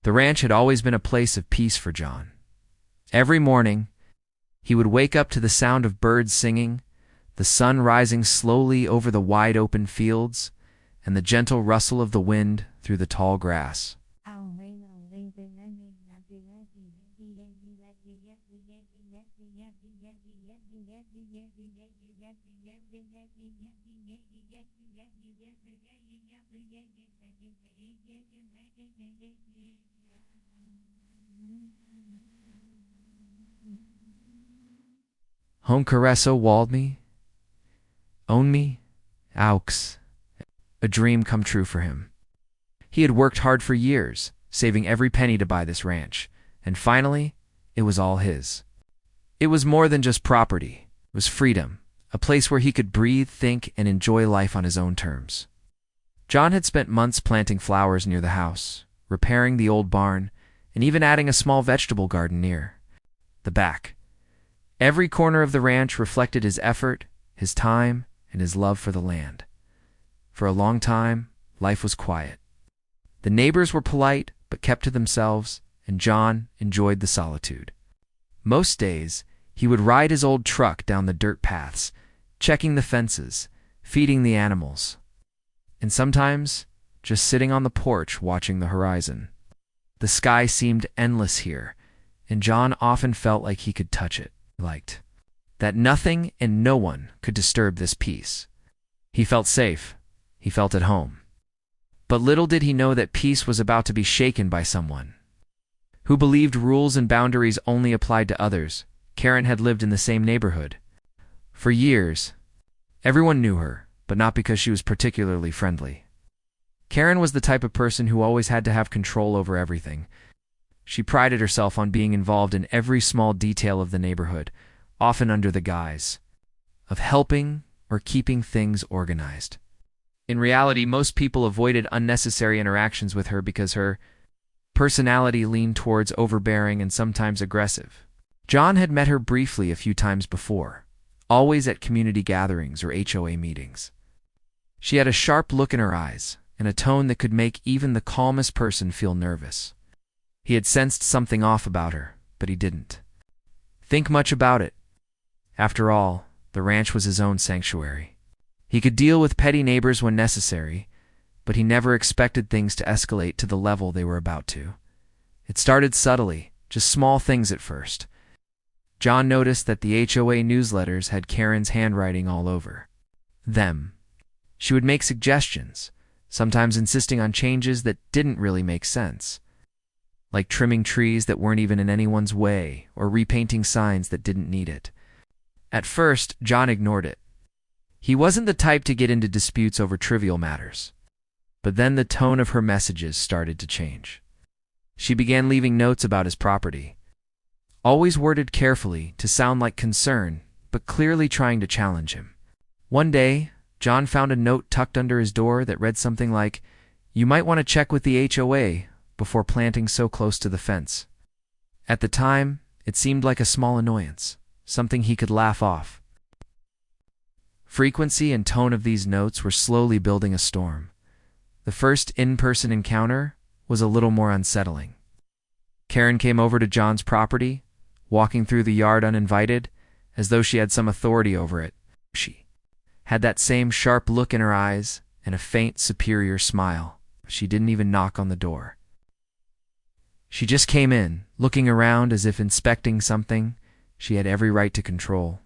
The ranch had always been a place of peace for John. Every morning, he would wake up to the sound of birds singing, the sun rising slowly over the wide-open fields, and the gentle rustle of the wind through the tall grass. Home Carresso walled me, own me, aux, a dream come true for him. He had worked hard for years, saving every penny to buy this ranch, and finally, it was all his. It was more than just property, it was freedom, a place where he could breathe, think, and enjoy life on his own terms. John had spent months planting flowers near the house, repairing the old barn, and even adding a small vegetable garden near the back. Every corner of the ranch reflected his effort, his time, and his love for the land. For a long time, life was quiet. The neighbors were polite, but kept to themselves, and John enjoyed the solitude. Most days, he would ride his old truck down the dirt paths, checking the fences, feeding the animals, and sometimes just sitting on the porch watching the horizon. The sky seemed endless here, and John often felt like he could touch it. Liked that nothing and no one could disturb this peace. He felt safe. He felt at home. But little did he know that peace was about to be shaken by someone who believed rules and boundaries only applied to others. Karen had lived in the same neighborhood for years. Everyone knew her, but not because she was particularly friendly. Karen was the type of person who always had to have control over everything. She prided herself on being involved in every small detail of the neighborhood, often under the guise of helping or keeping things organized. In reality, most people avoided unnecessary interactions with her because her personality leaned towards overbearing and sometimes aggressive. John had met her briefly a few times before, always at community gatherings or HOA meetings. She had a sharp look in her eyes and a tone that could make even the calmest person feel nervous. He had sensed something off about her, but he didn't think much about it. After all, the ranch was his own sanctuary. He could deal with petty neighbors when necessary, but he never expected things to escalate to the level they were about to. It started subtly, just small things at first. John noticed that the HOA newsletters had Karen's handwriting all over them. She would make suggestions, sometimes insisting on changes that didn't really make sense, like trimming trees that weren't even in anyone's way or repainting signs that didn't need it. At first, John ignored it. He wasn't the type to get into disputes over trivial matters. But then the tone of her messages started to change. She began leaving notes about his property, always worded carefully to sound like concern, but clearly trying to challenge him. One day, John found a note tucked under his door that read something like, "You might want to check with the HOA before planting so close to the fence." At the time, it seemed like a small annoyance, something he could laugh off. Frequency and tone of these notes were slowly building a storm. The first in-person encounter was a little more unsettling. Karen came over to John's property, walking through the yard uninvited, as though she had some authority over it. She had that same sharp look in her eyes and a faint, superior smile. She didn't even knock on the door. She just came in, looking around as if inspecting something she had every right to control.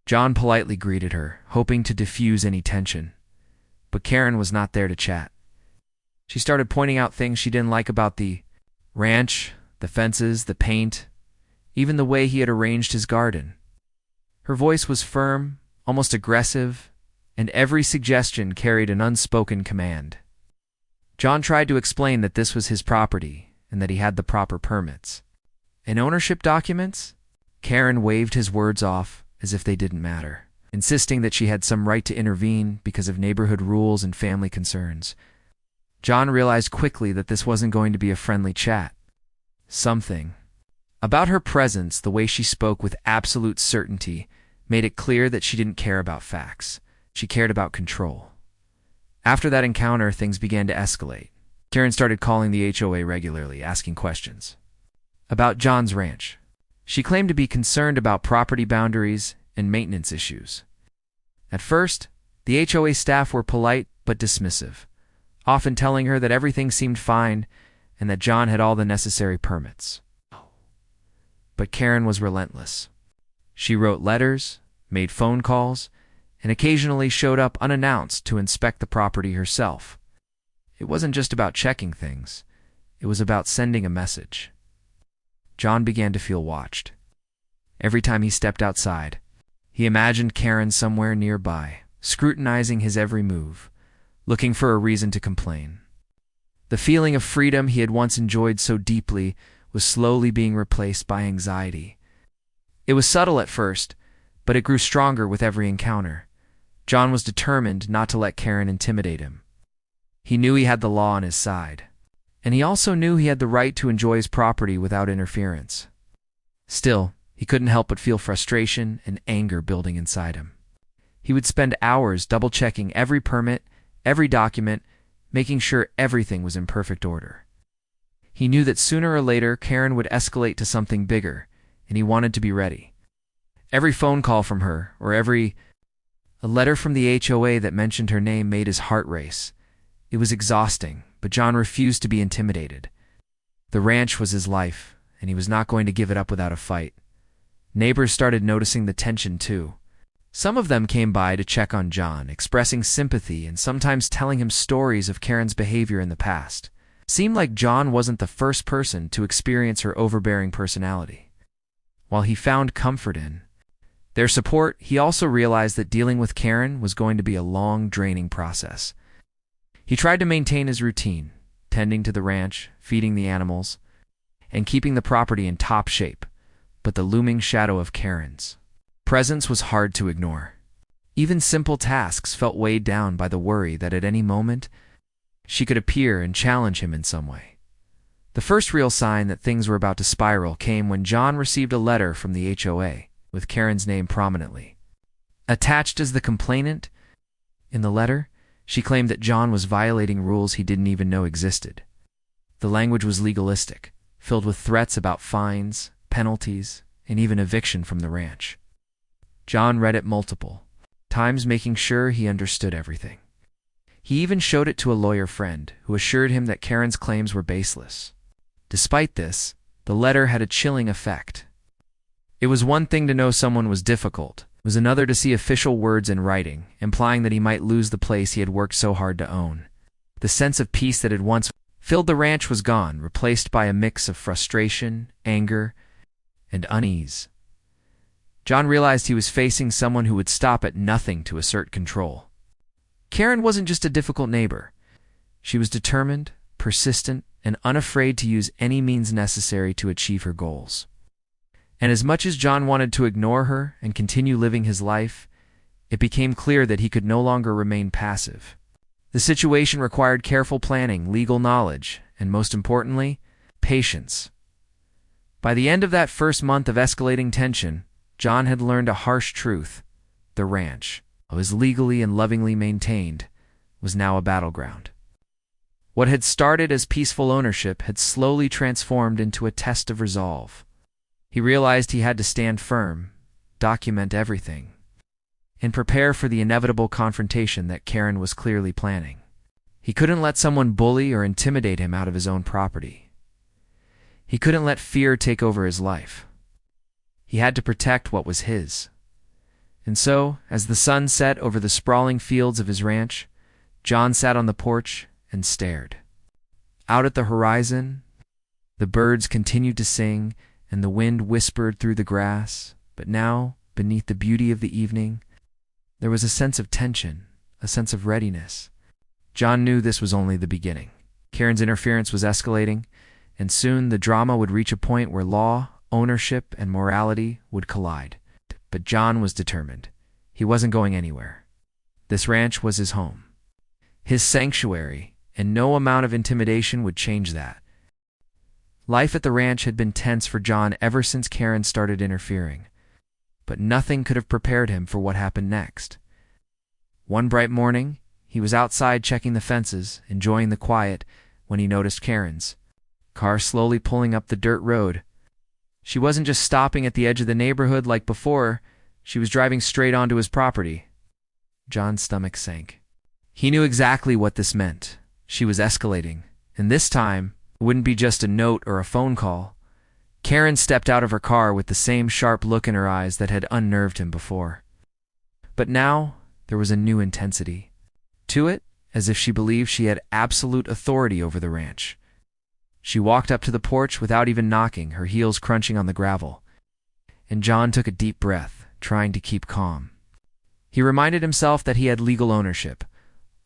John politely greeted her, hoping to diffuse any tension. But Karen was not there to chat. She started pointing out things she didn't like about the ranch, the fences, the paint, even the way he had arranged his garden. Her voice was firm, almost aggressive, and every suggestion carried an unspoken command. John tried to explain that this was his property and that he had the proper permits and ownership documents. Karen waved his words off as if they didn't matter, insisting that she had some right to intervene because of neighborhood rules and family concerns. John realized quickly that this wasn't going to be a friendly chat. Something about her presence, the way she spoke with absolute certainty, made it clear that she didn't care about facts. She cared about control. After that encounter, things began to escalate. Karen started calling the HOA regularly, asking questions about John's ranch. She claimed to be concerned about property boundaries and maintenance issues. At first, the HOA staff were polite but dismissive, often telling her that everything seemed fine and that John had all the necessary permits. But Karen was relentless. She wrote letters, made phone calls, and occasionally showed up unannounced to inspect the property herself. It wasn't just about checking things. It was about sending a message. John began to feel watched. Every time he stepped outside, he imagined Karen somewhere nearby, scrutinizing his every move, looking for a reason to complain. The feeling of freedom he had once enjoyed so deeply was slowly being replaced by anxiety. It was subtle at first, but it grew stronger with every encounter. John was determined not to let Karen intimidate him. He knew he had the law on his side, and he also knew he had the right to enjoy his property without interference. Still, he couldn't help but feel frustration and anger building inside him. He would spend hours double-checking every permit, every document, making sure everything was in perfect order. He knew that sooner or later Karen would escalate to something bigger, and he wanted to be ready. Every phone call from her, or a letter from the HOA that mentioned her name made his heart race. It was exhausting, but John refused to be intimidated. The ranch was his life, and he was not going to give it up without a fight. Neighbors started noticing the tension too. Some of them came by to check on John, expressing sympathy and sometimes telling him stories of Karen's behavior in the past. It seemed like John wasn't the first person to experience her overbearing personality. While he found comfort in their support, he also realized that dealing with Karen was going to be a long, draining process. He tried to maintain his routine, tending to the ranch, feeding the animals, and keeping the property in top shape, but the looming shadow of Karen's presence was hard to ignore. Even simple tasks felt weighed down by the worry that at any moment she could appear and challenge him in some way. The first real sign that things were about to spiral came when John received a letter from the HOA, with Karen's name prominently attached as the complainant. In the letter, she claimed that John was violating rules he didn't even know existed. The language was legalistic, filled with threats about fines, penalties, and even eviction from the ranch. John read it multiple times, making sure he understood everything. He even showed it to a lawyer friend, who assured him that Karen's claims were baseless. Despite this, the letter had a chilling effect. It was one thing to know someone was difficult. It was another to see official words in writing, implying that he might lose the place he had worked so hard to own. The sense of peace that had once filled the ranch was gone, replaced by a mix of frustration, anger, and unease. John realized he was facing someone who would stop at nothing to assert control. Karen wasn't just a difficult neighbor. She was determined, persistent, and unafraid to use any means necessary to achieve her goals. And as much as John wanted to ignore her and continue living his life, it became clear that he could no longer remain passive. The situation required careful planning, legal knowledge, and most importantly, patience. By the end of that first month of escalating tension, John had learned a harsh truth. The ranch, though as legally and lovingly maintained, was now a battleground. What had started as peaceful ownership had slowly transformed into a test of resolve. He realized he had to stand firm, document everything, and prepare for the inevitable confrontation that Karen was clearly planning. He couldn't let someone bully or intimidate him out of his own property. He couldn't let fear take over his life. He had to protect what was his. And so, as the sun set over the sprawling fields of his ranch, John sat on the porch and stared. Out at the horizon, the birds continued to sing, and the wind whispered through the grass, but now, beneath the beauty of the evening, there was a sense of tension, a sense of readiness. John knew this was only the beginning. Karen's interference was escalating, and soon the drama would reach a point where law, ownership, and morality would collide. But John was determined. He wasn't going anywhere. This ranch was his home, his sanctuary, and no amount of intimidation would change that. Life at the ranch had been tense for John ever since Karen started interfering, but nothing could have prepared him for what happened next. One bright morning, he was outside checking the fences, enjoying the quiet, when he noticed Karen's car slowly pulling up the dirt road. She wasn't just stopping at the edge of the neighborhood like before, she was driving straight onto his property. John's stomach sank. He knew exactly what this meant. She was escalating, and this time, it wouldn't be just a note or a phone call. Karen stepped out of her car with the same sharp look in her eyes that had unnerved him before. But now, there was a new intensity to it, as if she believed she had absolute authority over the ranch. She walked up to the porch without even knocking, her heels crunching on the gravel. And John took a deep breath, trying to keep calm. He reminded himself that he had legal ownership,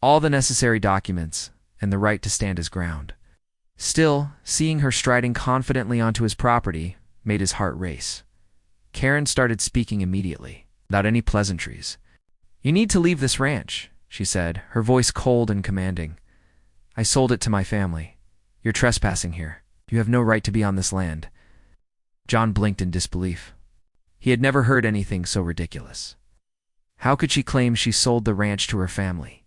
all the necessary documents, and the right to stand his ground. Still, seeing her striding confidently onto his property made his heart race. Karen started speaking immediately, without any pleasantries. "You need to leave this ranch," she said, her voice cold and commanding. "I sold it to my family. You're trespassing here. You have no right to be on this land." John blinked in disbelief. He had never heard anything so ridiculous. How could she claim she sold the ranch to her family?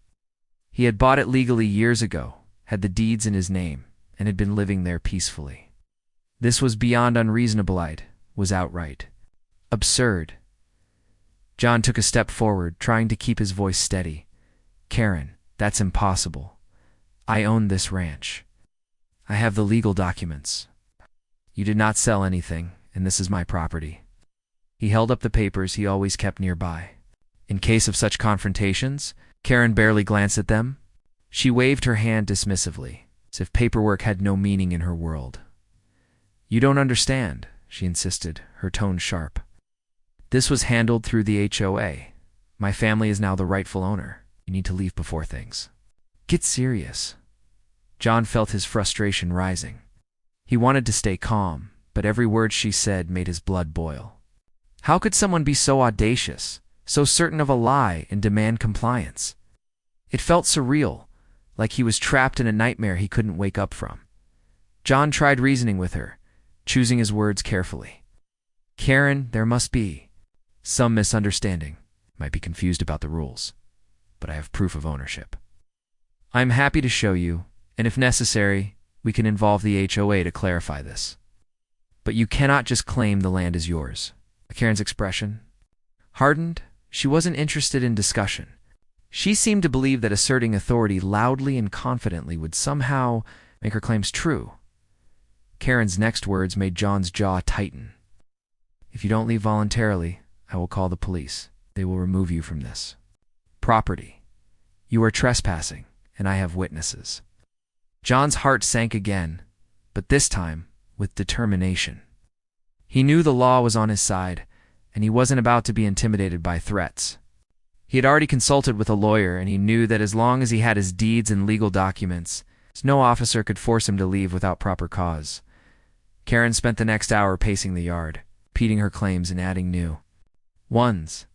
He had bought it legally years ago, had the deeds in his name, and had been living there peacefully. This was beyond unreasonable, was outright absurd. John took a step forward, trying to keep his voice steady. "Karen, that's impossible. I own this ranch. I have the legal documents. You did not sell anything, and this is my property." He held up the papers he always kept nearby. In case of such confrontations, Karen barely glanced at them. She waved her hand dismissively, as if paperwork had no meaning in her world. "You don't understand," she insisted, her tone sharp. "This was handled through the HOA. My family is now the rightful owner. You need to leave before things get serious." John felt his frustration rising. He wanted to stay calm, but every word she said made his blood boil. How could someone be so audacious, so certain of a lie, and demand compliance? It felt surreal, like he was trapped in a nightmare he couldn't wake up from. John tried reasoning with her, choosing his words carefully. "Karen, there must be some misunderstanding. Might be confused about the rules, but I have proof of ownership. I'm happy to show you, and if necessary, we can involve the HOA to clarify this. But you cannot just claim the land is yours." Karen's expression hardened. She wasn't interested in discussion. She seemed to believe that asserting authority loudly and confidently would somehow make her claims true. Karen's next words made John's jaw tighten. "If you don't leave voluntarily, I will call the police. They will remove you from this property. You are trespassing, and I have witnesses." John's heart sank again, but this time with determination. He knew the law was on his side, and he wasn't about to be intimidated by threats. He had already consulted with a lawyer, and he knew that as long as he had his deeds and legal documents, no officer could force him to leave without proper cause. Karen spent the next hour pacing the yard, repeating her claims and adding new ones.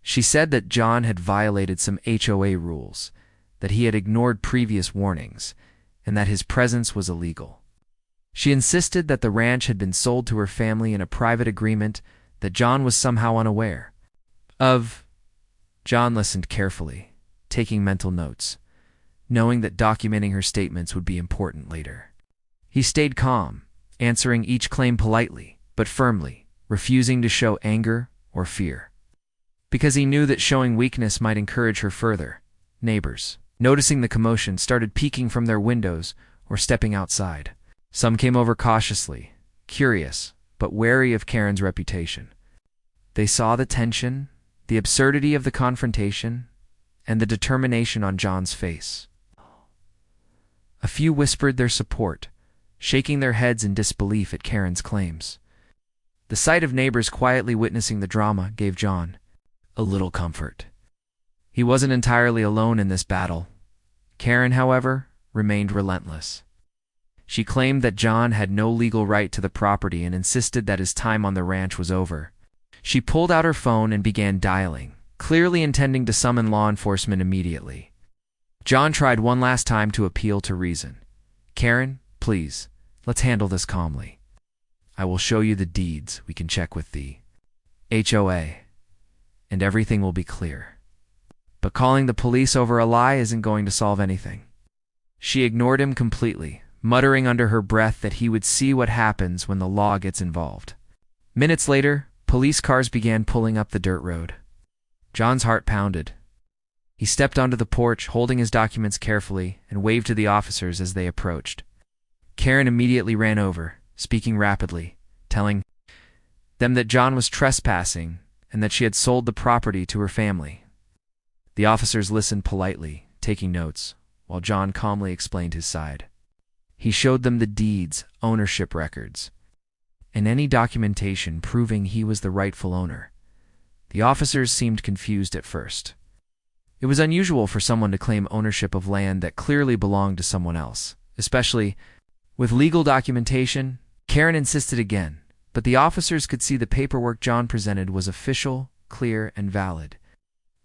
She said that John had violated some HOA rules, that he had ignored previous warnings, and that his presence was illegal. She insisted that the ranch had been sold to her family in a private agreement that John was somehow unaware of. John listened carefully, taking mental notes, knowing that documenting her statements would be important later. He stayed calm, answering each claim politely, but firmly, refusing to show anger or fear. Because he knew that showing weakness might encourage her further. Neighbors, noticing the commotion, started peeking from their windows or stepping outside. Some came over cautiously, curious, but wary of Karen's reputation. They saw the tension, the absurdity of the confrontation, and the determination on John's face. A few whispered their support, shaking their heads in disbelief at Karen's claims. The sight of neighbors quietly witnessing the drama gave John a little comfort. He wasn't entirely alone in this battle. Karen, however, remained relentless. She claimed that John had no legal right to the property and insisted that his time on the ranch was over. She pulled out her phone and began dialing, clearly intending to summon law enforcement immediately. John tried one last time to appeal to reason. "Karen, please, let's handle this calmly. I will show you the deeds. We can check with the HOA, and everything will be clear. But calling the police over a lie isn't going to solve anything." She ignored him completely, muttering under her breath that he would see what happens when the law gets involved. Minutes later, police cars began pulling up the dirt road. John's heart pounded. He stepped onto the porch, holding his documents carefully, and waved to the officers as they approached. Karen immediately ran over, speaking rapidly, telling them that John was trespassing and that she had sold the property to her family. The officers listened politely, taking notes, while John calmly explained his side. He showed them the deeds, ownership records, and any documentation proving he was the rightful owner. The officers seemed confused at first. It was unusual for someone to claim ownership of land that clearly belonged to someone else, especially with legal documentation. Karen insisted again, but the officers could see the paperwork John presented was official, clear, and valid.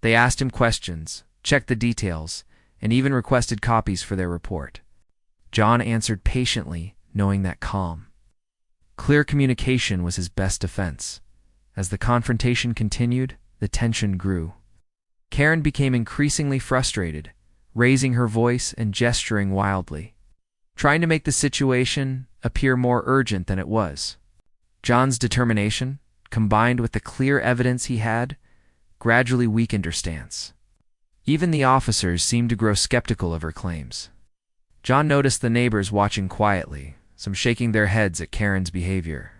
They asked him questions, checked the details, and even requested copies for their report. John answered patiently, knowing that calm, clear communication was his best defense. As the confrontation continued, the tension grew. Karen became increasingly frustrated, raising her voice and gesturing wildly, trying to make the situation appear more urgent than it was. John's determination, combined with the clear evidence he had, gradually weakened her stance. Even the officers seemed to grow skeptical of her claims. John noticed the neighbors watching quietly, some shaking their heads at Karen's behavior,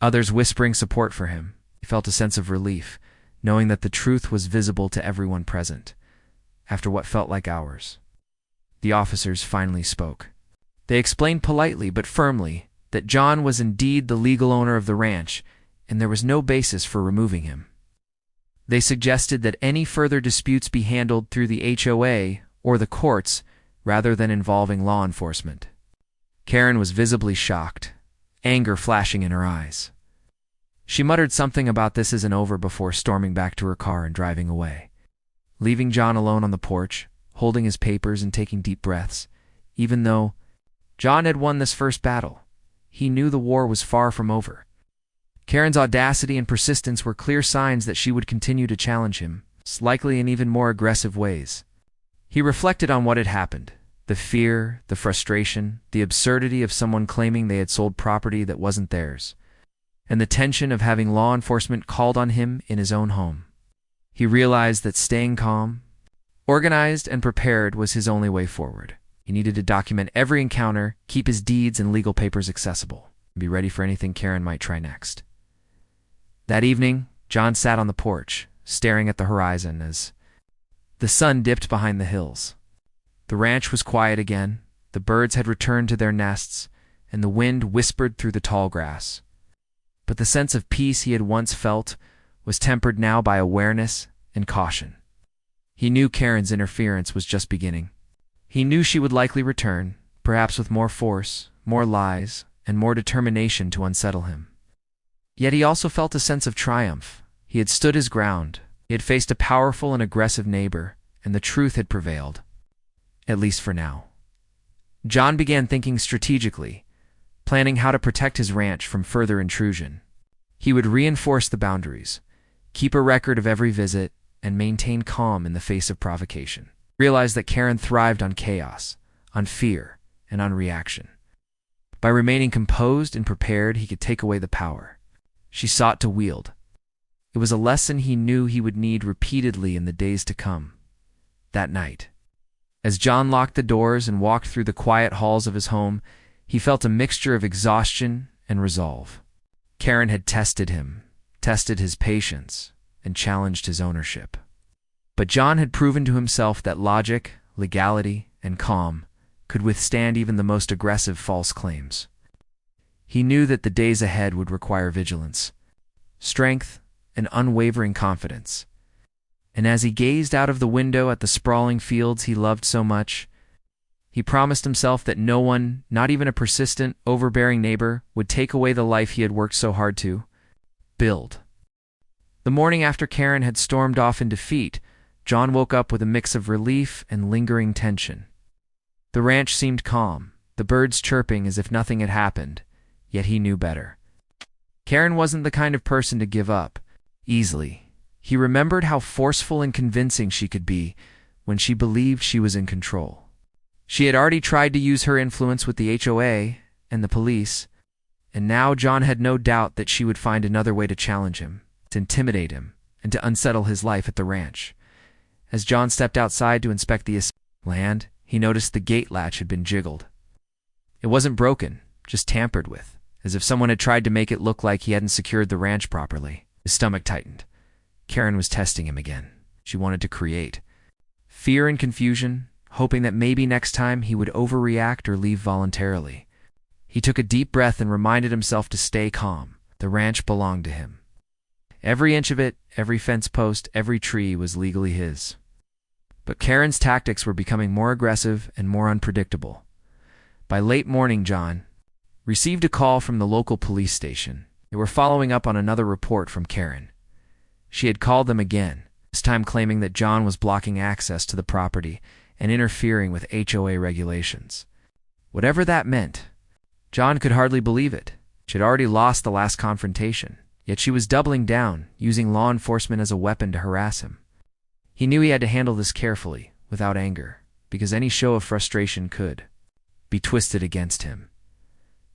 others whispering support for him. He felt a sense of relief, knowing that the truth was visible to everyone present. After what felt like hours, the officers finally spoke. They explained politely but firmly that John was indeed the legal owner of the ranch, and there was no basis for removing him. They suggested that any further disputes be handled through the HOA or the courts rather than involving law enforcement. Karen was visibly shocked, anger flashing in her eyes. She muttered something about this isn't over before storming back to her car and driving away, leaving John alone on the porch, holding his papers and taking deep breaths. Even though John had won this first battle, he knew the war was far from over. Karen's audacity and persistence were clear signs that she would continue to challenge him, likely in even more aggressive ways. He reflected on what had happened, the fear, the frustration, the absurdity of someone claiming they had sold property that wasn't theirs, and the tension of having law enforcement called on him in his own home. He realized that staying calm, organized, and prepared was his only way forward. He needed to document every encounter, keep his deeds and legal papers accessible, and be ready for anything Karen might try next. That evening, John sat on the porch, staring at the horizon as the sun dipped behind the hills. The ranch was quiet again, the birds had returned to their nests, and the wind whispered through the tall grass. But the sense of peace he had once felt was tempered now by awareness and caution. He knew Karen's interference was just beginning. He knew she would likely return, perhaps with more force, more lies, and more determination to unsettle him. Yet he also felt a sense of triumph. He had stood his ground. He had faced a powerful and aggressive neighbor, and the truth had prevailed, at least for now. John began thinking strategically, planning how to protect his ranch from further intrusion. He would reinforce the boundaries, keep a record of every visit, and maintain calm in the face of provocation. He realized that Karen thrived on chaos, on fear, and on reaction. By remaining composed and prepared, he could take away the power she sought to wield. It was a lesson he knew he would need repeatedly in the days to come. That night, as John locked the doors and walked through the quiet halls of his home, he felt a mixture of exhaustion and resolve. Karen had tested him, tested his patience, and challenged his ownership. But John had proven to himself that logic, legality, and calm could withstand even the most aggressive false claims. He knew that the days ahead would require vigilance, strength, and unwavering confidence. And as he gazed out of the window at the sprawling fields he loved so much, he promised himself that no one, not even a persistent, overbearing neighbor, would take away the life he had worked so hard to build. The morning after Karen had stormed off in defeat, John woke up with a mix of relief and lingering tension. The ranch seemed calm, the birds chirping as if nothing had happened, yet he knew better. Karen wasn't the kind of person to give up easily. He remembered how forceful and convincing she could be when she believed she was in control. She had already tried to use her influence with the HOA and the police, and now John had no doubt that she would find another way to challenge him, to intimidate him, and to unsettle his life at the ranch. As John stepped outside to inspect the land, he noticed the gate latch had been jiggled. It wasn't broken, just tampered with, as if someone had tried to make it look like he hadn't secured the ranch properly. His stomach tightened. Karen was testing him again. She wanted to create fear and confusion, hoping that maybe next time he would overreact or leave voluntarily. He took a deep breath and reminded himself to stay calm. The ranch belonged to him. Every inch of it, every fence post, every tree was legally his. But Karen's tactics were becoming more aggressive and more unpredictable. By late morning, John received a call from the local police station. They were following up on another report from Karen. She had called them again, this time claiming that John was blocking access to the property and interfering with HOA regulations. Whatever that meant, John could hardly believe it. She had already lost the last confrontation, yet she was doubling down, using law enforcement as a weapon to harass him. He knew he had to handle this carefully, without anger, because any show of frustration could be twisted against him.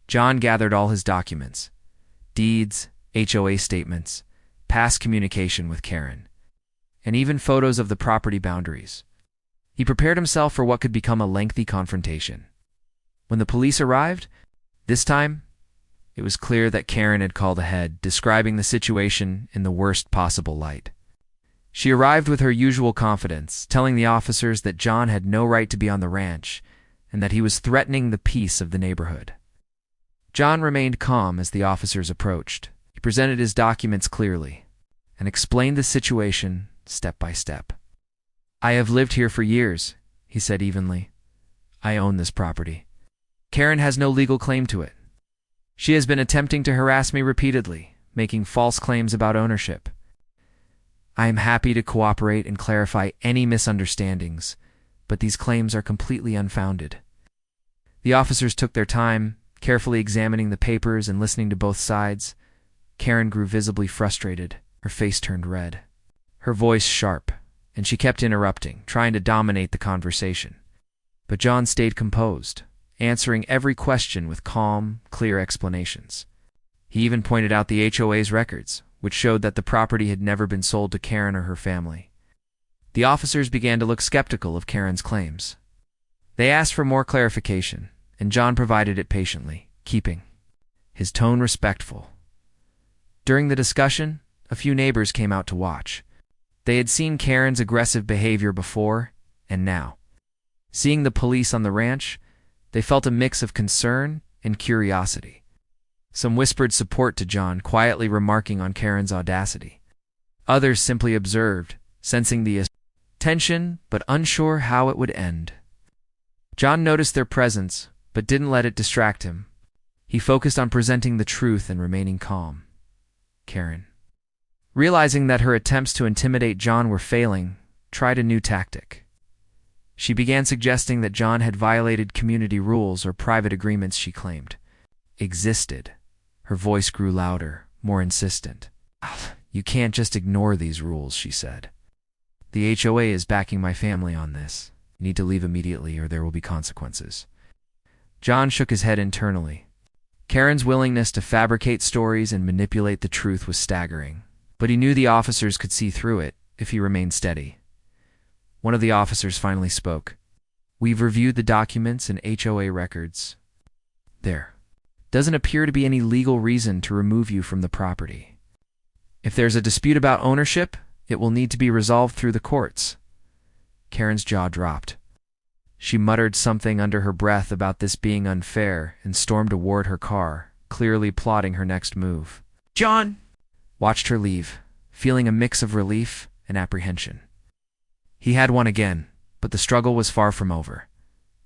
John gathered all his documents, deeds, HOA statements, past communication with Karen, and even photos of the property boundaries. He prepared himself for what could become a lengthy confrontation. When the police arrived, this time, it was clear that Karen had called ahead, describing the situation in the worst possible light. She arrived with her usual confidence, telling the officers that John had no right to be on the ranch and that he was threatening the peace of the neighborhood. John remained calm as the officers approached. He presented his documents clearly and explained the situation step by step. "I have lived here for years," he said evenly. "I own this property. Karen has no legal claim to it. She has been attempting to harass me repeatedly, making false claims about ownership. I am happy to cooperate and clarify any misunderstandings, but these claims are completely unfounded." The officers took their time, carefully examining the papers and listening to both sides. Karen grew visibly frustrated. Her face turned red, her voice sharp, and she kept interrupting, trying to dominate the conversation. But John stayed composed, answering every question with calm, clear explanations. He even pointed out the HOA's records, which showed that the property had never been sold to Karen or her family. The officers began to look skeptical of Karen's claims. They asked for more clarification, and John provided it patiently, keeping his tone respectful. During the discussion, a few neighbors came out to watch. They had seen Karen's aggressive behavior before, and now, seeing the police on the ranch, they felt a mix of concern and curiosity. Some whispered support to John, quietly remarking on Karen's audacity. Others simply observed, sensing the tension but unsure how it would end. John noticed their presence, but didn't let it distract him. He focused on presenting the truth and remaining calm. Karen, realizing that her attempts to intimidate John were failing, tried a new tactic. She began suggesting that John had violated community rules or private agreements she claimed existed. Her voice grew louder, more insistent. "You can't just ignore these rules," she said. "The HOA is backing my family on this. You need to leave immediately or there will be consequences." John shook his head internally. Karen's willingness to fabricate stories and manipulate the truth was staggering, but he knew the officers could see through it if he remained steady. One of the officers finally spoke. "We've reviewed the documents and HOA records. There doesn't appear to be any legal reason to remove you from the property. If there's a dispute about ownership, it will need to be resolved through the courts." Karen's jaw dropped. She muttered something under her breath about this being unfair and stormed toward her car, clearly plotting her next move. John watched her leave, feeling a mix of relief and apprehension. He had won again, but the struggle was far from over.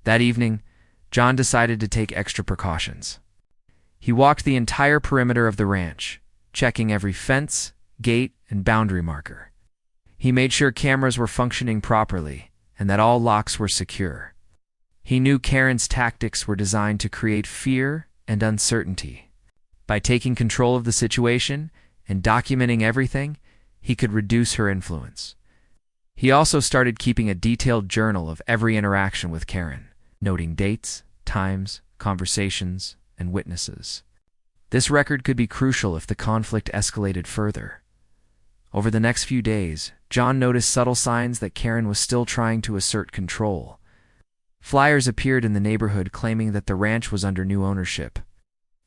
That evening, John decided to take extra precautions. He walked the entire perimeter of the ranch, checking every fence, gate, and boundary marker. He made sure cameras were functioning properly and that all locks were secure. He knew Karen's tactics were designed to create fear and uncertainty. By taking control of the situation and documenting everything, he could reduce her influence. He also started keeping a detailed journal of every interaction with Karen, noting dates, times, conversations, and witnesses. This record could be crucial if the conflict escalated further. Over the next few days, John noticed subtle signs that Karen was still trying to assert control. Flyers appeared in the neighborhood claiming that the ranch was under new ownership,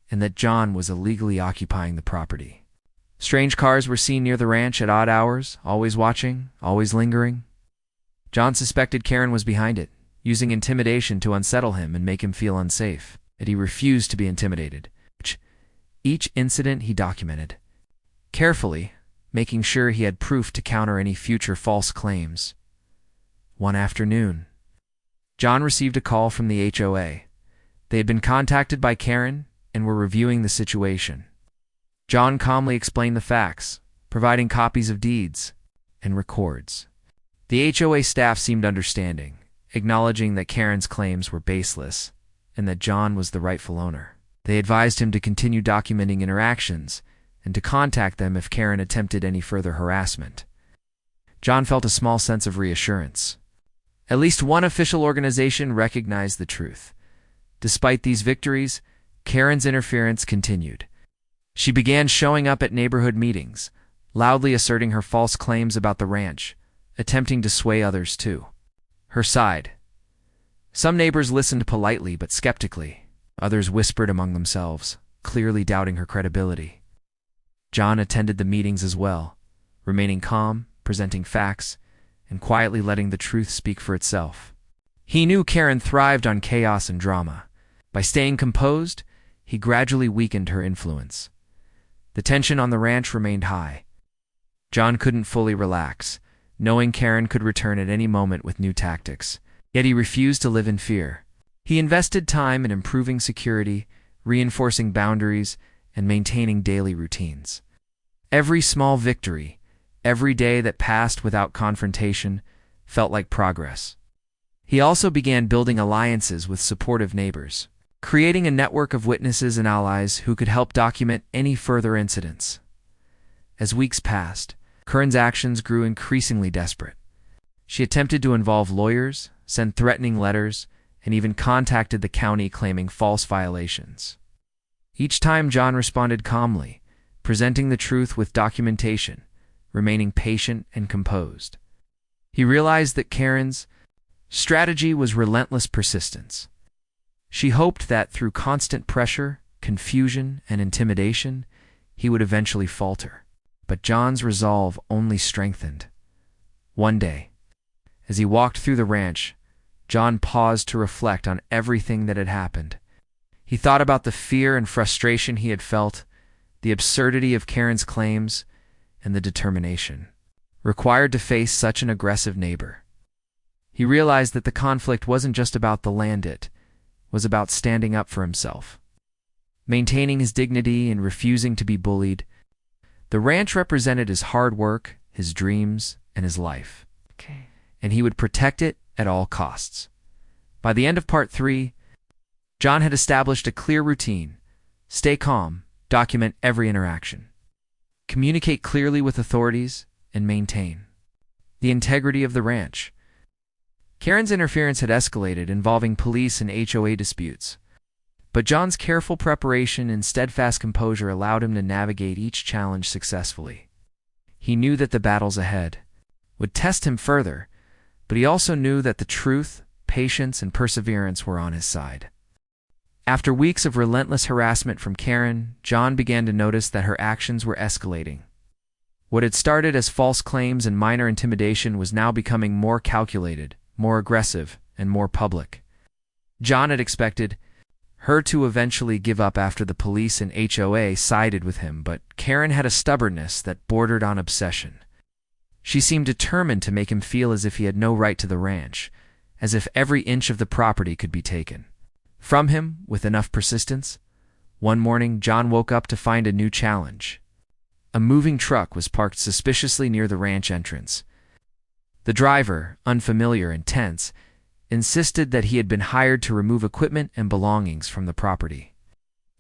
and that John was illegally occupying the property. Strange cars were seen near the ranch at odd hours, always watching, always lingering. John suspected Karen was behind it, using intimidation to unsettle him and make him feel unsafe. Yet he refused to be intimidated. Each incident he documented, carefully, making sure he had proof to counter any future false claims. One afternoon, John received a call from the HOA. They had been contacted by Karen and were reviewing the situation. John calmly explained the facts, providing copies of deeds and records. The HOA staff seemed understanding, acknowledging that Karen's claims were baseless and that John was the rightful owner. They advised him to continue documenting interactions and to contact them if Karen attempted any further harassment. John felt a small sense of reassurance. At least one official organization recognized the truth. Despite these victories, Karen's interference continued. She began showing up at neighborhood meetings, loudly asserting her false claims about the ranch, attempting to sway others to her side. Some neighbors listened politely but skeptically. Others whispered among themselves, clearly doubting her credibility. John attended the meetings as well, remaining calm, presenting facts, and quietly letting the truth speak for itself. He knew Karen thrived on chaos and drama. By staying composed, he gradually weakened her influence. The tension on the ranch remained high. John couldn't fully relax, knowing Karen could return at any moment with new tactics. Yet he refused to live in fear. He invested time in improving security, reinforcing boundaries, and maintaining daily routines. Every small victory, every day that passed without confrontation, felt like progress. He also began building alliances with supportive neighbors, creating a network of witnesses and allies who could help document any further incidents. As weeks passed, Karen's actions grew increasingly desperate. She attempted to involve lawyers, send threatening letters, and even contacted the county claiming false violations. Each time John responded calmly, presenting the truth with documentation, remaining patient and composed. He realized that Karen's strategy was relentless persistence. She hoped that through constant pressure, confusion, and intimidation, he would eventually falter. But John's resolve only strengthened. One day, as he walked through the ranch, John paused to reflect on everything that had happened. He thought about the fear and frustration he had felt, the absurdity of Karen's claims, and the determination required to face such an aggressive neighbor. He realized that the conflict wasn't just about the land, it was about standing up for himself, maintaining his dignity and refusing to be bullied. The ranch represented his hard work, his dreams, and his life. And he would protect it at all costs. By the end of part 3, John had established a clear routine: stay calm, document every interaction, communicate clearly with authorities, and maintain the integrity of the ranch. Karen's interference had escalated, involving police and HOA disputes, but John's careful preparation and steadfast composure allowed him to navigate each challenge successfully. He knew that the battles ahead would test him further, but he also knew that the truth, patience, and perseverance were on his side. After weeks of relentless harassment from Karen, John began to notice that her actions were escalating. What had started as false claims and minor intimidation was now becoming more calculated, more aggressive, and more public. John had expected her to eventually give up after the police and HOA sided with him, but Karen had a stubbornness that bordered on obsession. She seemed determined to make him feel as if he had no right to the ranch, as if every inch of the property could be taken from him with enough persistence. One morning, John woke up to find a new challenge. A moving truck was parked suspiciously near the ranch entrance. The driver, unfamiliar and tense, insisted that he had been hired to remove equipment and belongings from the property.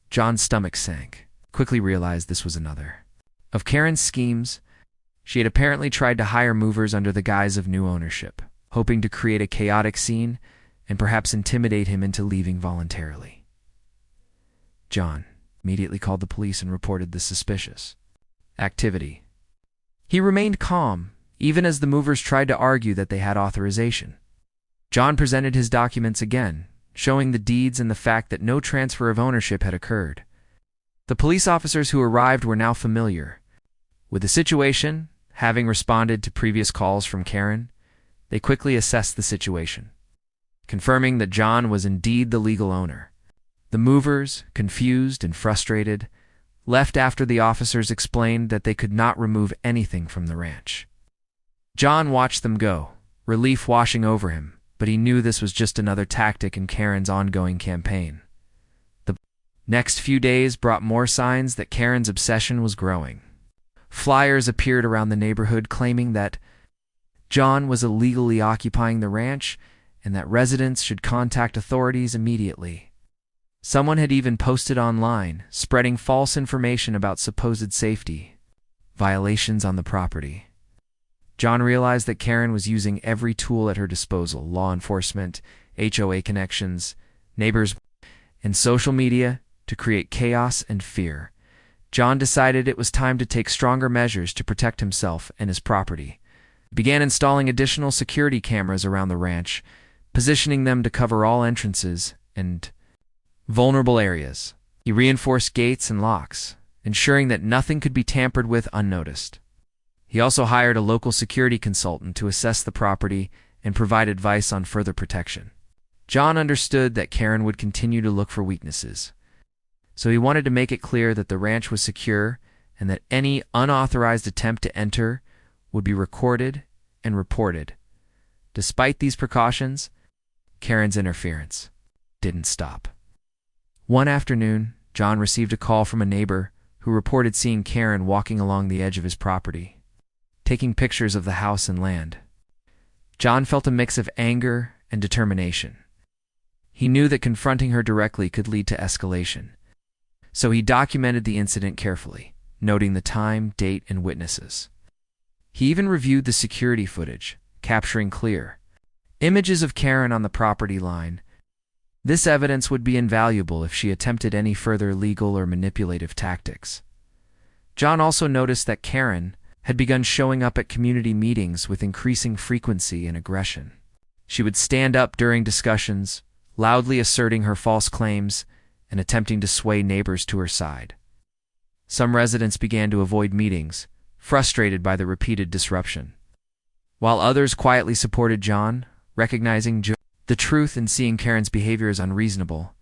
John's stomach sank, quickly realized this was another of Karen's schemes. She had apparently tried to hire movers under the guise of new ownership, hoping to create a chaotic scene and perhaps intimidate him into leaving voluntarily. John immediately called the police and reported the suspicious activity. He remained calm, even as the movers tried to argue that they had authorization. John presented his documents again, showing the deeds and the fact that no transfer of ownership had occurred. The police officers who arrived were now familiar with the situation, having responded to previous calls from Karen. They quickly assessed the situation, confirming that John was indeed the legal owner. The movers, confused and frustrated, left after the officers explained that they could not remove anything from the ranch. John watched them go, relief washing over him, but he knew this was just another tactic in Karen's ongoing campaign. The next few days brought more signs that Karen's obsession was growing. Flyers appeared around the neighborhood claiming that John was illegally occupying the ranch and that residents should contact authorities immediately. Someone had even posted online, spreading false information about supposed safety violations on the property. John realized that Karen was using every tool at her disposal: law enforcement, HOA connections, neighbors, and social media to create chaos and fear. John decided it was time to take stronger measures to protect himself and his property. He began installing additional security cameras around the ranch, positioning them to cover all entrances and vulnerable areas. He reinforced gates and locks, ensuring that nothing could be tampered with unnoticed. He also hired a local security consultant to assess the property and provide advice on further protection. John understood that Karen would continue to look for weaknesses, so he wanted to make it clear that the ranch was secure and that any unauthorized attempt to enter would be recorded and reported. Despite these precautions, Karen's interference didn't stop. One afternoon, John received a call from a neighbor who reported seeing Karen walking along the edge of his property, taking pictures of the house and land. John felt a mix of anger and determination. He knew that confronting her directly could lead to escalation, so he documented the incident carefully, noting the time, date, and witnesses. He even reviewed the security footage, capturing clear images of Karen on the property line. This evidence would be invaluable if she attempted any further legal or manipulative tactics. John also noticed that Karen had begun showing up at community meetings with increasing frequency and aggression. She would stand up during discussions, loudly asserting her false claims and attempting to sway neighbors to her side. Some residents began to avoid meetings, frustrated by the repeated disruption, while others quietly supported John, recognizing the truth and seeing Karen's behavior as unreasonable.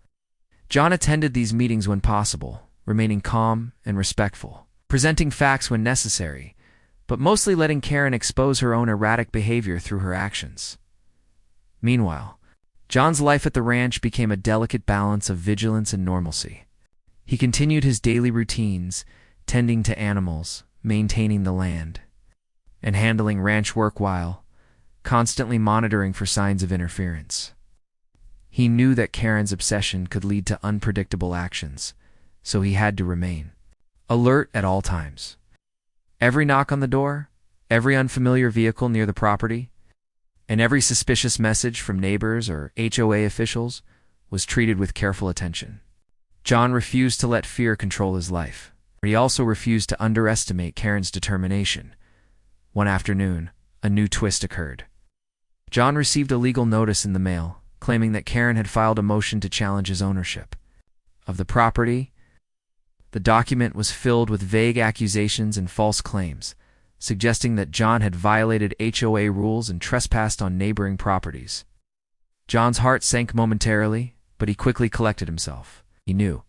John attended these meetings when possible, remaining calm and respectful, presenting facts when necessary, but mostly letting Karen expose her own erratic behavior through her actions. Meanwhile, John's life at the ranch became a delicate balance of vigilance and normalcy. He continued his daily routines, tending to animals, maintaining the land, and handling ranch work while constantly monitoring for signs of interference. He knew that Karen's obsession could lead to unpredictable actions, so he had to remain alert at all times. Every knock on the door, every unfamiliar vehicle near the property, and every suspicious message from neighbors or HOA officials was treated with careful attention. John refused to let fear control his life. He also refused to underestimate Karen's determination. One afternoon, a new twist occurred. John received a legal notice in the mail, claiming that Karen had filed a motion to challenge his ownership of the property. The document was filled with vague accusations and false claims, suggesting that John had violated HOA rules and trespassed on neighboring properties. John's heart sank momentarily, but he quickly collected himself. He knew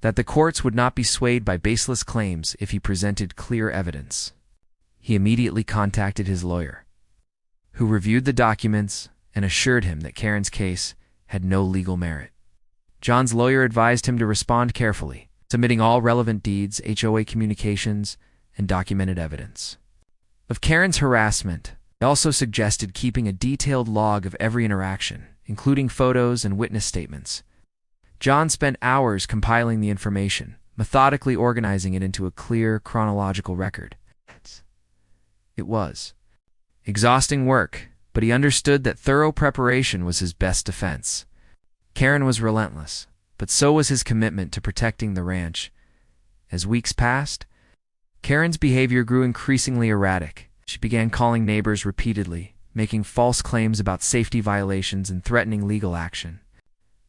that the courts would not be swayed by baseless claims if he presented clear evidence. He immediately contacted his lawyer, who reviewed the documents and assured him that Karen's case had no legal merit. John's lawyer advised him to respond carefully, submitting all relevant deeds, HOA communications, and documented evidence of Karen's harassment. He also suggested keeping a detailed log of every interaction, including photos and witness statements. John spent hours compiling the information, methodically organizing it into a clear, chronological record. It was exhausting work, but he understood that thorough preparation was his best defense. Karen was relentless, but so was his commitment to protecting the ranch. As weeks passed, Karen's behavior grew increasingly erratic. She began calling neighbors repeatedly, making false claims about safety violations and threatening legal action.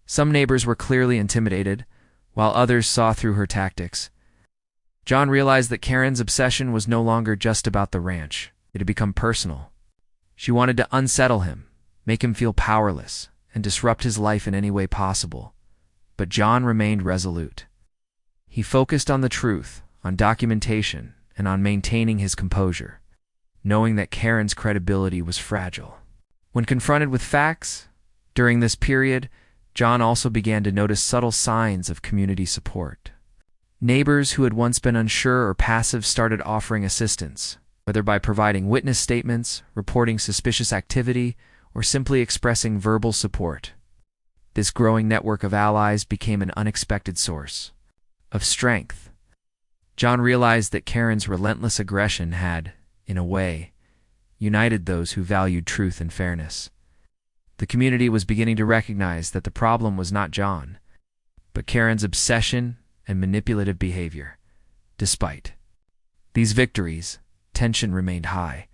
Some neighbors were clearly intimidated, while others saw through her tactics. John realized that Karen's obsession was no longer just about the ranch. It had become personal. She wanted to unsettle him, make him feel powerless, and disrupt his life in any way possible. But John remained resolute. He focused on the truth, on documentation, and on maintaining his composure, knowing that Karen's credibility was fragile. When confronted with facts, during this period, John also began to notice subtle signs of community support. Neighbors who had once been unsure or passive started offering assistance, whether by providing witness statements, reporting suspicious activity, or simply expressing verbal support. This growing network of allies became an unexpected source of strength. John realized that Karen's relentless aggression had, in a way, united those who valued truth and fairness. The community was beginning to recognize that the problem was not John, but Karen's obsession and manipulative behavior. Despite these victories, tension remained high.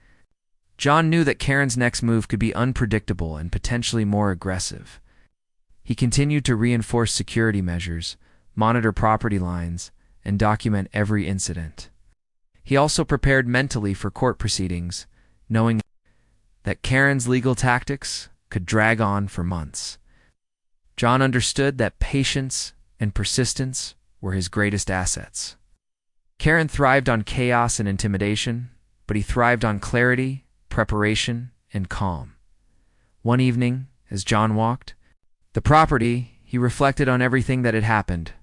John knew that Karen's next move could be unpredictable and potentially more aggressive. He continued to reinforce security measures, monitor property lines, and document every incident. He also prepared mentally for court proceedings, knowing that Karen's legal tactics could drag on for months. John understood that patience and persistence were his greatest assets. Karen thrived on chaos and intimidation, but he thrived on clarity, preparation, and calm. One evening, as John walked the property, he reflected on everything that had happened.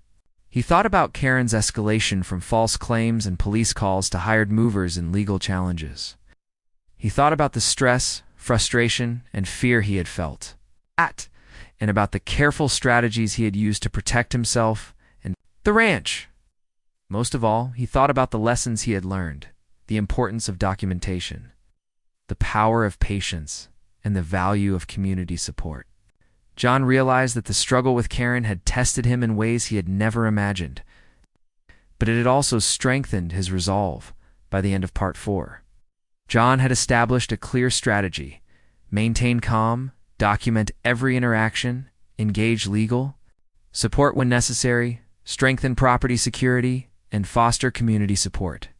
He thought about Karen's escalation from false claims and police calls to hired movers and legal challenges. He thought about the stress, frustration, and fear he had felt, and about the careful strategies he had used to protect himself and the ranch. Most of all, he thought about the lessons he had learned, the importance of documentation, the power of patience, and the value of community support. John realized that the struggle with Karen had tested him in ways he had never imagined, but it had also strengthened his resolve by the end of Part 4. John had established a clear strategy: maintain calm, document every interaction, engage legal support when necessary, strengthen property security, and foster community support.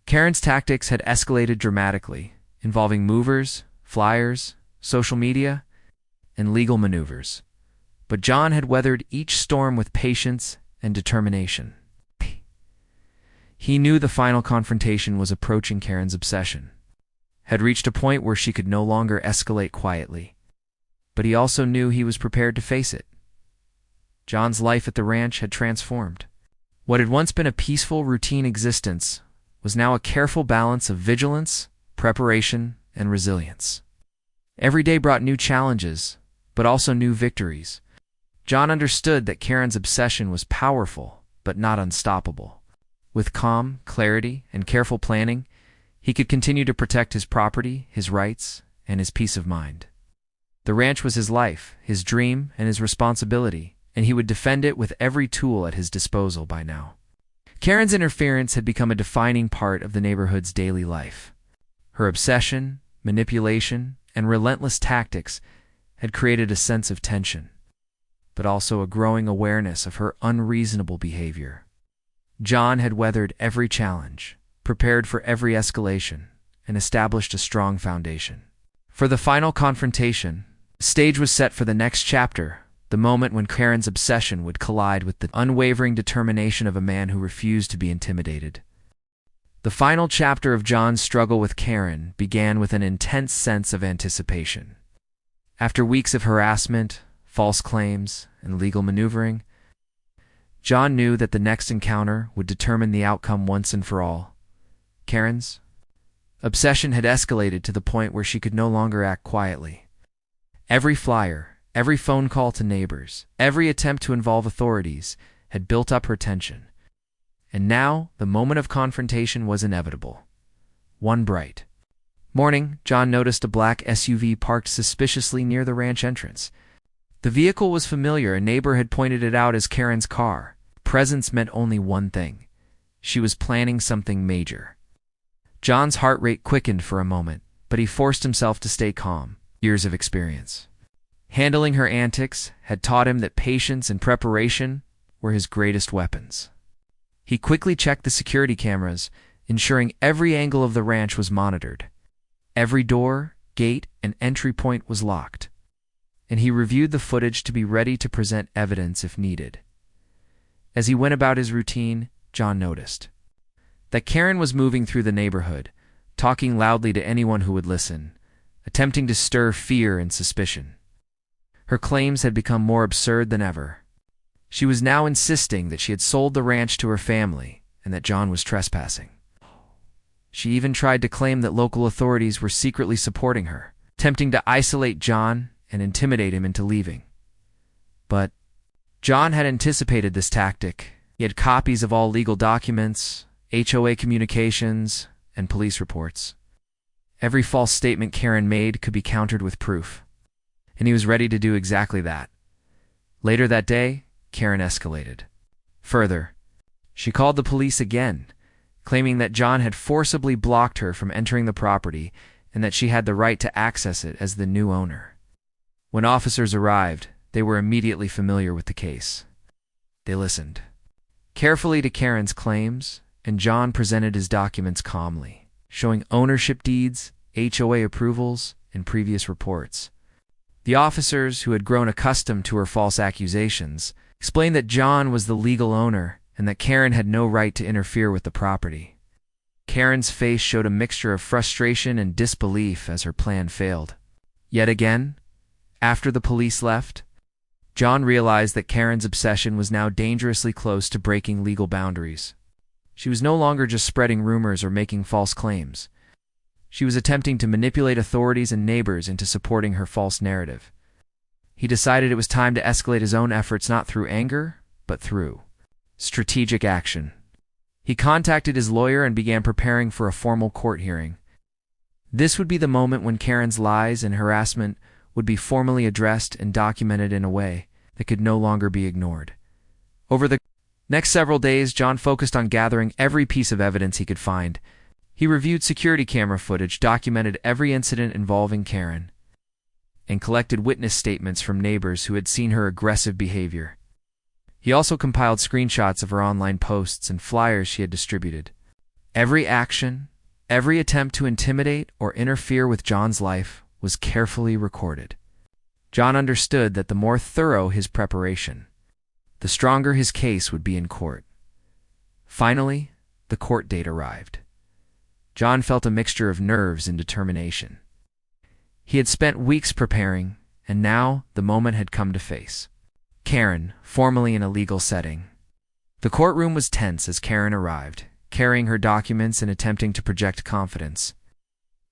Karen's tactics had escalated dramatically, involving movers, flyers, social media, and legal maneuvers. But John had weathered each storm with patience and determination. He knew the final confrontation was approaching. Karen's obsession had reached a point where she could no longer escalate quietly. But he also knew he was prepared to face it. John's life at the ranch had transformed. What had once been a peaceful, routine existence was now a careful balance of vigilance, preparation, and resilience. Every day brought new challenges, but also new victories. John understood that Karen's obsession was powerful, but not unstoppable. With calm, clarity, and careful planning, he could continue to protect his property, his rights, and his peace of mind. The ranch was his life, his dream, and his responsibility, and he would defend it with every tool at his disposal by now. Karen's interference had become a defining part of the neighborhood's daily life. Her obsession, manipulation, and relentless tactics had created a sense of tension, but also a growing awareness of her unreasonable behavior. John had weathered every challenge, prepared for every escalation, and established a strong foundation. For the final confrontation, the stage was set for the next chapter, the moment when Karen's obsession would collide with the unwavering determination of a man who refused to be intimidated. The final chapter of John's struggle with Karen began with an intense sense of anticipation. After weeks of harassment, false claims, and legal maneuvering, John knew that the next encounter would determine the outcome once and for all. Karen's obsession had escalated to the point where she could no longer act quietly. Every flyer, every phone call to neighbors, every attempt to involve authorities had built up her tension. And now the moment of confrontation was inevitable. One bright, morning, John noticed a black SUV parked suspiciously near the ranch entrance. The vehicle was familiar. A neighbor had pointed it out as Karen's car. Presence meant only one thing. She was planning something major. John's heart rate quickened for a moment, but he forced himself to stay calm. Years of experience handling her antics had taught him that patience and preparation were his greatest weapons. He quickly checked the security cameras, ensuring every angle of the ranch was monitored. Every door, gate, and entry point was locked, and he reviewed the footage to be ready to present evidence if needed. As he went about his routine, John noticed that Karen was moving through the neighborhood, talking loudly to anyone who would listen, attempting to stir fear and suspicion. Her claims had become more absurd than ever. She was now insisting that she had sold the ranch to her family and that John was trespassing. She even tried to claim that local authorities were secretly supporting her, attempting to isolate John and intimidate him into leaving. But John had anticipated this tactic. He had copies of all legal documents, HOA communications, and police reports. Every false statement Karen made could be countered with proof, and he was ready to do exactly that. Later that day, Karen escalated. Further, she called the police again, claiming that John had forcibly blocked her from entering the property and that she had the right to access it as the new owner. When officers arrived, they were immediately familiar with the case. They listened carefully to Karen's claims, and John presented his documents calmly, showing ownership deeds, HOA approvals, and previous reports. The officers, who had grown accustomed to her false accusations, explained that John was the legal owner and that Karen had no right to interfere with the property. Karen's face showed a mixture of frustration and disbelief as her plan failed. Yet again, after the police left, John realized that Karen's obsession was now dangerously close to breaking legal boundaries. She was no longer just spreading rumors or making false claims. She was attempting to manipulate authorities and neighbors into supporting her false narrative. He decided it was time to escalate his own efforts not through anger, but through strategic action. He contacted his lawyer and began preparing for a formal court hearing. This would be the moment when Karen's lies and harassment would be formally addressed and documented in a way that could no longer be ignored. Over the next several days, John focused on gathering every piece of evidence he could find. He reviewed security camera footage, documented every incident involving Karen, and collected witness statements from neighbors who had seen her aggressive behavior. He also compiled screenshots of her online posts and flyers she had distributed. Every action, every attempt to intimidate or interfere with John's life was carefully recorded. John understood that the more thorough his preparation, the stronger his case would be in court. Finally, the court date arrived. John felt a mixture of nerves and determination. He had spent weeks preparing, and now the moment had come to face Karen, formally in a legal setting. The courtroom was tense as Karen arrived, carrying her documents and attempting to project confidence.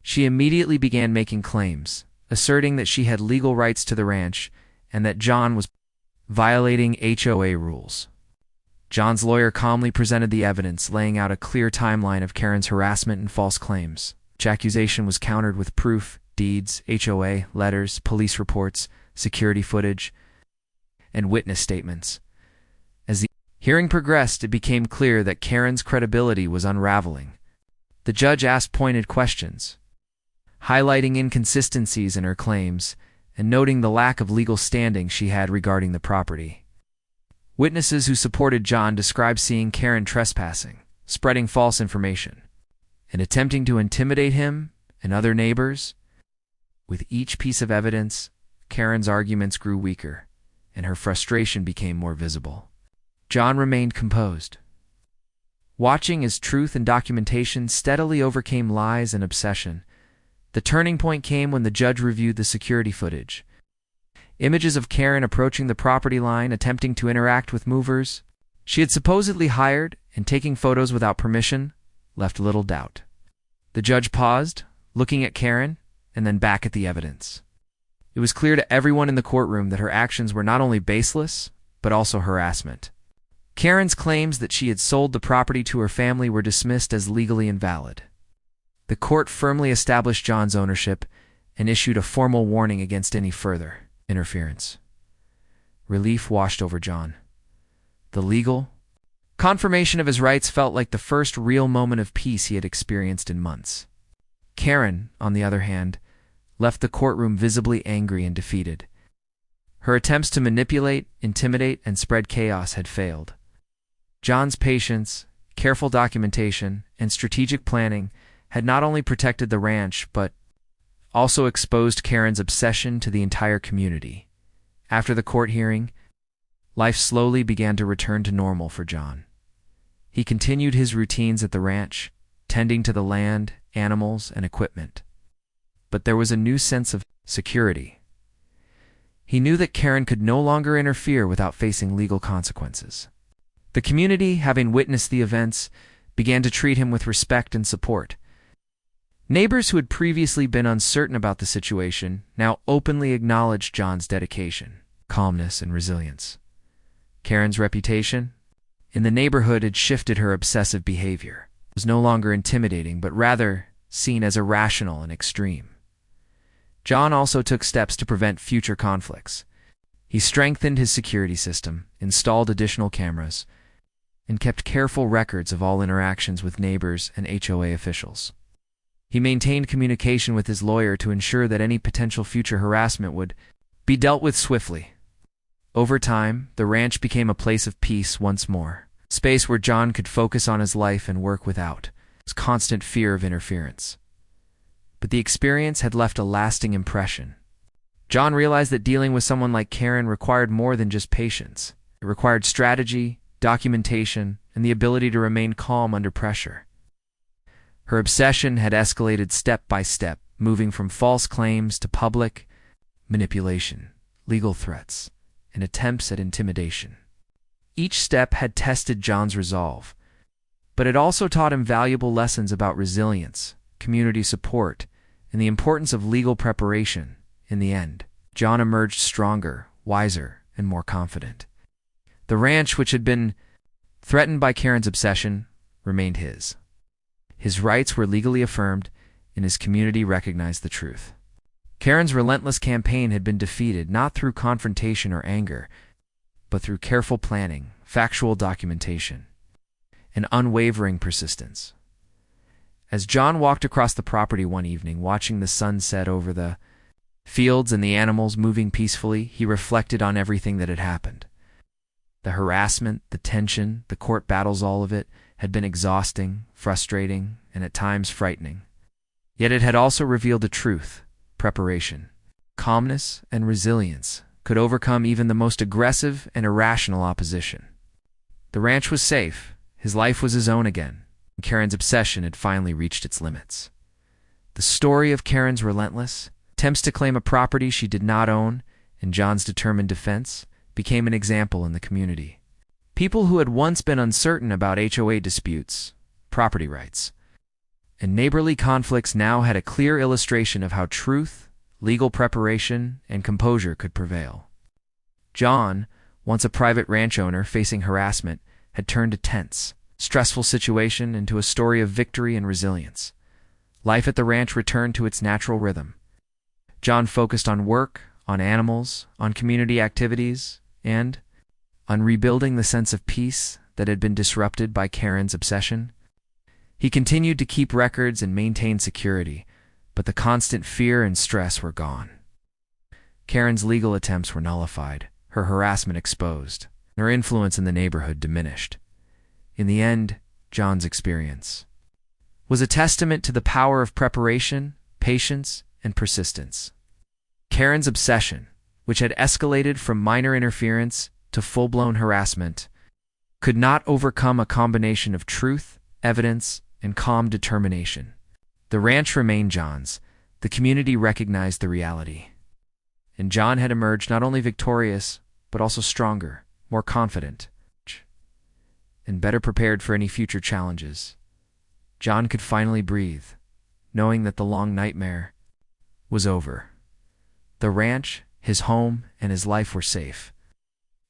She immediately began making claims, asserting that she had legal rights to the ranch and that John was violating HOA rules. John's lawyer calmly presented the evidence, laying out a clear timeline of Karen's harassment and false claims. Each accusation was countered with proof, deeds, HOA, letters, police reports, security footage, and witness statements. As the hearing progressed, it became clear that Karen's credibility was unraveling. The judge asked pointed questions, highlighting inconsistencies in her claims and noting the lack of legal standing she had regarding the property. Witnesses who supported John described seeing Karen trespassing, spreading false information, and attempting to intimidate him and other neighbors. With each piece of evidence, Karen's arguments grew weaker, and her frustration became more visible. John remained composed, watching as truth and documentation steadily overcame lies and obsession. The turning point came when the judge reviewed the security footage. Images of Karen approaching the property line, attempting to interact with movers she had supposedly hired, and taking photos without permission, left little doubt. The judge paused, looking at Karen, and then back at the evidence. It was clear to everyone in the courtroom that her actions were not only baseless, but also harassment. Karen's claims that she had sold the property to her family were dismissed as legally invalid. The court firmly established John's ownership and issued a formal warning against any further interference. Relief washed over John. The legal confirmation of his rights felt like the first real moment of peace he had experienced in months. Karen, on the other hand, left the courtroom visibly angry and defeated. Her attempts to manipulate, intimidate, and spread chaos had failed. John's patience, careful documentation, and strategic planning had not only protected the ranch, but also exposed Karen's obsession to the entire community. After the court hearing, life slowly began to return to normal for John. He continued his routines at the ranch, tending to the land, animals, and equipment. But there was a new sense of security. He knew that Karen could no longer interfere without facing legal consequences. The community, having witnessed the events, began to treat him with respect and support. Neighbors who had previously been uncertain about the situation now openly acknowledged John's dedication, calmness, and resilience. Karen's reputation in the neighborhood had shifted. Her obsessive behavior was no longer intimidating, but rather seen as irrational and extreme. John also took steps to prevent future conflicts. He strengthened his security system, installed additional cameras, and kept careful records of all interactions with neighbors and HOA officials. He maintained communication with his lawyer to ensure that any potential future harassment would be dealt with swiftly. Over time, the ranch became a place of peace once more, a space where John could focus on his life and work without constant fear of interference. But the experience had left a lasting impression. John realized that dealing with someone like Karen required more than just patience. It required strategy, documentation, and the ability to remain calm under pressure. Her obsession had escalated step by step, moving from false claims to public manipulation, legal threats, and attempts at intimidation. Each step had tested John's resolve, but it also taught him valuable lessons about resilience, community support, and the importance of legal preparation. In the end, John emerged stronger, wiser, and more confident. The ranch, which had been threatened by Karen's obsession, remained his. His rights were legally affirmed, and his community recognized the truth. Karen's relentless campaign had been defeated not through confrontation or anger, but through careful planning, factual documentation, and unwavering persistence. As John walked across the property one evening, watching the sun set over the fields and the animals moving peacefully, he reflected on everything that had happened. The harassment, the tension, the court battles, all of it had been exhausting, frustrating, and at times frightening. Yet it had also revealed the truth: preparation, calmness, and resilience could overcome even the most aggressive and irrational opposition. The ranch was safe, his life was his own again, and Karen's obsession had finally reached its limits. The story of Karen's relentless attempts to claim a property she did not own and John's determined defense became an example in the community. People who had once been uncertain about HOA disputes, property rights, and neighborly conflicts now had a clear illustration of how truth, legal preparation, and composure could prevail. John, once a private ranch owner facing harassment, had turned a tense, stressful situation into a story of victory and resilience. Life at the ranch returned to its natural rhythm. John focused on work, on animals, on community activities, and on rebuilding the sense of peace that had been disrupted by Karen's obsession. He continued to keep records and maintain security, but the constant fear and stress were gone. Karen's legal attempts were nullified, her harassment exposed, and her influence in the neighborhood diminished. In the end, John's experience was a testament to the power of preparation, patience, and persistence. Karen's obsession, which had escalated from minor interference to full-blown harassment, could not overcome a combination of truth, evidence, and calm determination. The ranch remained John's. The community recognized the reality. And John had emerged not only victorious, but also stronger, more confident, and better prepared for any future challenges. John could finally breathe, knowing that the long nightmare was over. The ranch, his home, and his life were safe.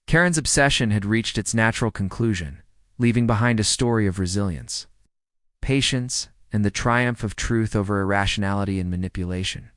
Karen's obsession had reached its natural conclusion, leaving behind a story of resilience, patience, and the triumph of truth over irrationality and manipulation.